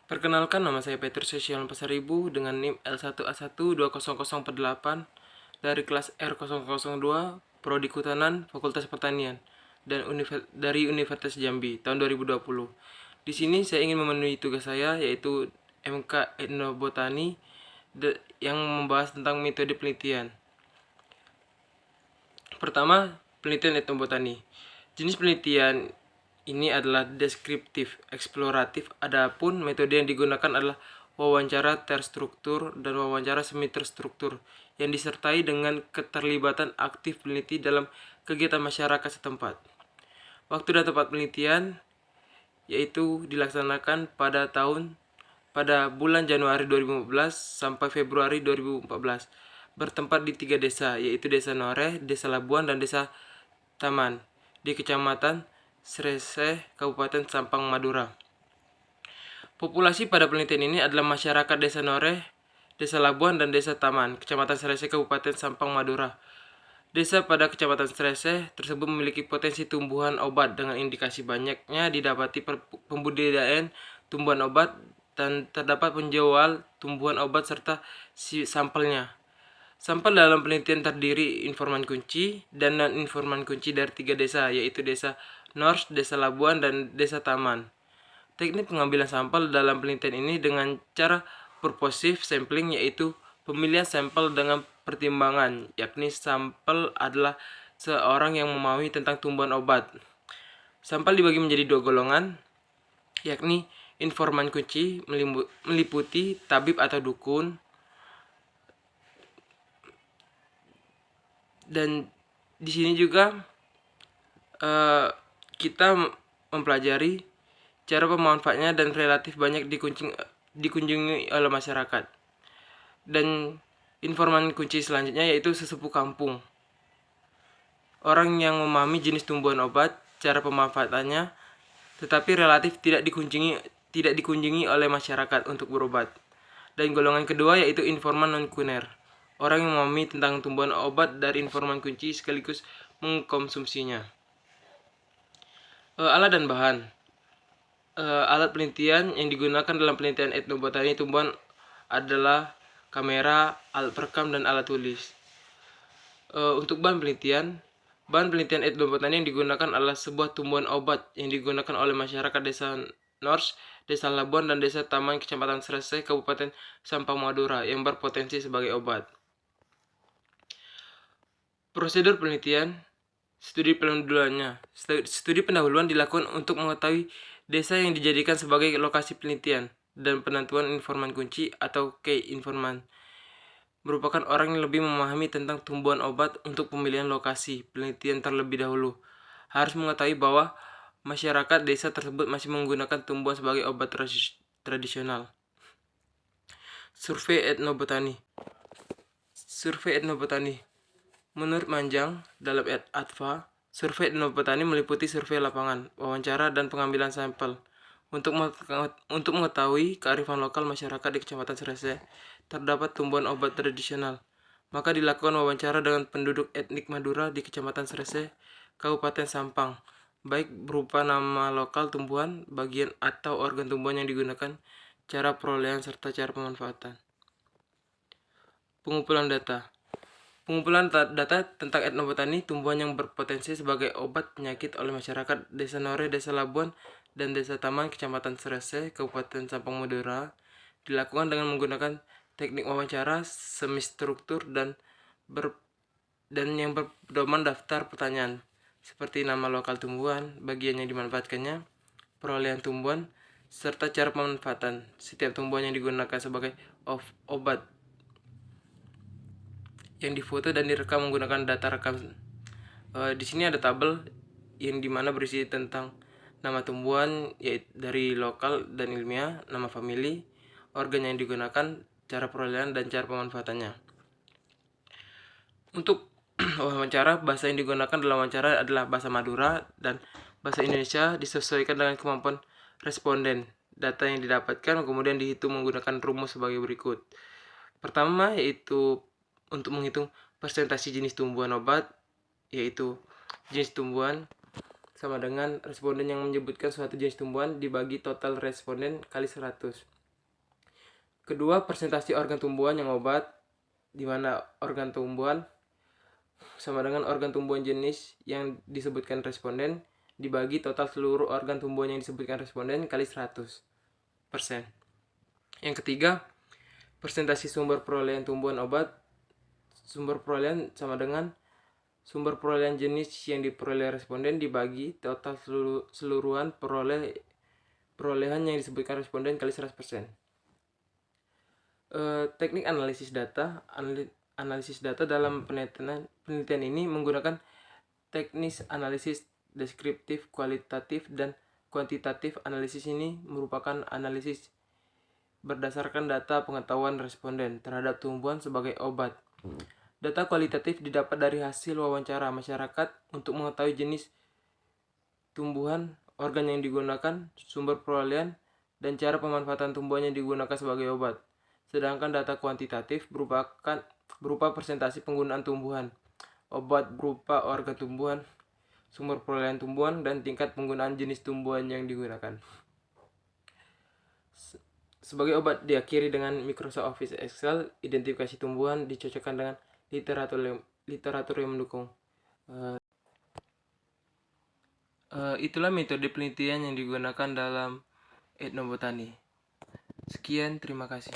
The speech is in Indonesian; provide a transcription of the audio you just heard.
Perkenalkan, nama saya Petrus Sesialan Pasaribu dengan NIM L1A1200048 dari kelas R002 Prodi Kehutanan Fakultas Pertanian dan dari Universitas Jambi tahun 2020. Di sini saya ingin memenuhi tugas saya yaitu MK Etnobotani yang membahas tentang metode penelitian. Pertama, penelitian etnobotani. Jenis penelitian ini adalah deskriptif, eksploratif, adapun metode yang digunakan adalah wawancara terstruktur dan wawancara semi terstruktur yang disertai dengan keterlibatan aktif peneliti dalam kegiatan masyarakat setempat. Waktu dan tempat penelitian yaitu dilaksanakan pada bulan Januari 2014 sampai Februari 2014, bertempat di 3 desa, yaitu Desa Noreh, Desa Labuan, dan Desa Taman, di Kecamatan Sreseh, Kabupaten Sampang, Madura. Populasi pada penelitian ini adalah masyarakat Desa Noreh, Desa Labuan, dan Desa Taman, Kecamatan Sreseh, Kabupaten Sampang, Madura. Desa pada Kecamatan Sreseh tersebut memiliki potensi tumbuhan obat dengan indikasi banyaknya didapati pembudidayaan tumbuhan obat dan terdapat penjual tumbuhan obat serta sampelnya. Sampel dalam penelitian terdiri informan kunci dan non-informan kunci dari 3 desa, yaitu Desa Nors, Desa Labuan, dan Desa Taman. Teknik pengambilan sampel dalam penelitian ini dengan cara purposive sampling, yaitu pemilihan sampel dengan pertimbangan, yakni sampel adalah seorang yang memahami tentang tumbuhan obat. Sampel dibagi menjadi 2 golongan, yakni informan kunci meliputi tabib atau dukun, dan di sini juga kita mempelajari cara pemanfaatnya dan relatif banyak dikunjungi oleh masyarakat. Dan informan kunci selanjutnya yaitu sesepuh kampung, orang yang memahami jenis tumbuhan obat, cara pemanfaatannya, tetapi relatif tidak dikunjungi oleh masyarakat untuk berobat. Dan golongan kedua yaitu informan non-kuner, orang yang memahami tentang tumbuhan obat dari informan kunci sekaligus mengkonsumsinya. Alat dan bahan. Alat penelitian yang digunakan dalam penelitian etnobotani tumbuhan adalah kamera, alat perekam, dan alat tulis. Untuk bahan penelitian etnobotani yang digunakan adalah sebuah tumbuhan obat yang digunakan oleh masyarakat Desa Nors, Desa Labuan, dan Desa Taman, Kecamatan Sreseh, Kabupaten Sampang, Madura, yang berpotensi sebagai obat. Prosedur penelitian. Studi pendahuluannya. Studi pendahuluan dilakukan untuk mengetahui desa yang dijadikan sebagai lokasi penelitian, dan penentuan informan kunci atau key informan merupakan orang yang lebih memahami tentang tumbuhan obat. Untuk pemilihan lokasi penelitian terlebih dahulu harus mengetahui bahwa masyarakat desa tersebut masih menggunakan tumbuhan sebagai obat tradisional. Survei etnobotani. Menurut Manjang, dalam ADVA, survei etnobotani meliputi survei lapangan, wawancara, dan pengambilan sampel. Untuk mengetahui kearifan lokal masyarakat di Kecamatan Sreseh terdapat tumbuhan obat tradisional, maka dilakukan wawancara dengan penduduk etnik Madura di Kecamatan Sreseh, Kabupaten Sampang, baik berupa nama lokal tumbuhan, bagian atau organ tumbuhan yang digunakan, cara perolehan, serta cara pemanfaatan. Pengumpulan data. Pengumpulan data tentang etnobotani tumbuhan yang berpotensi sebagai obat penyakit oleh masyarakat Desa Noreh, Desa Labuan, dan Desa Taman, Kecamatan Sreseh, Kabupaten Sampang, Madura dilakukan dengan menggunakan teknik wawancara semi struktur dan yang berpedoman daftar pertanyaan seperti nama lokal tumbuhan, bagian yang dimanfaatkannya, perolehan tumbuhan, serta cara pemanfaatan setiap tumbuhan yang digunakan sebagai obat yang difoto dan direkam menggunakan data rekam. Di sini ada tabel yang dimana berisi tentang nama tumbuhan yaitu dari lokal dan ilmiah, nama famili, organ yang digunakan, cara perolehan, dan cara pemanfaatannya. Untuk wawancara, bahasa yang digunakan dalam wawancara adalah bahasa Madura dan bahasa Indonesia disesuaikan dengan kemampuan responden. Data yang didapatkan kemudian dihitung menggunakan rumus sebagai berikut. Pertama yaitu untuk menghitung persentase jenis tumbuhan obat, yaitu jenis tumbuhan sama dengan responden yang menyebutkan suatu jenis tumbuhan dibagi total responden kali 100. Kedua, presentasi organ tumbuhan yang obat, di mana organ tumbuhan sama dengan organ tumbuhan jenis yang disebutkan responden dibagi total seluruh organ tumbuhan yang disebutkan responden kali 100%. Yang ketiga, presentasi sumber perolehan tumbuhan obat. Sumber perolehan sama dengan sumber perolehan jenis yang diperoleh responden dibagi total seluruhan perolehan yang disebutkan responden kali 100%. Teknik analisis data. Analisis data dalam penelitian ini menggunakan teknis analisis deskriptif, kualitatif, dan kuantitatif. Analisis ini merupakan analisis berdasarkan data pengetahuan responden terhadap tumbuhan sebagai obat. Data kualitatif didapat dari hasil wawancara masyarakat untuk mengetahui jenis tumbuhan, organ yang digunakan, sumber perolehan, dan cara pemanfaatan tumbuhan yang digunakan sebagai obat. Sedangkan data kuantitatif berupa presentasi penggunaan tumbuhan, obat berupa organ tumbuhan, sumber perolehan tumbuhan, dan tingkat penggunaan jenis tumbuhan yang digunakan. Sebagai obat diakhiri dengan Microsoft Office Excel, identifikasi tumbuhan dicocokkan dengan literatur yang mendukung. Itulah metode penelitian yang digunakan dalam etnobotani. Sekian, terima kasih.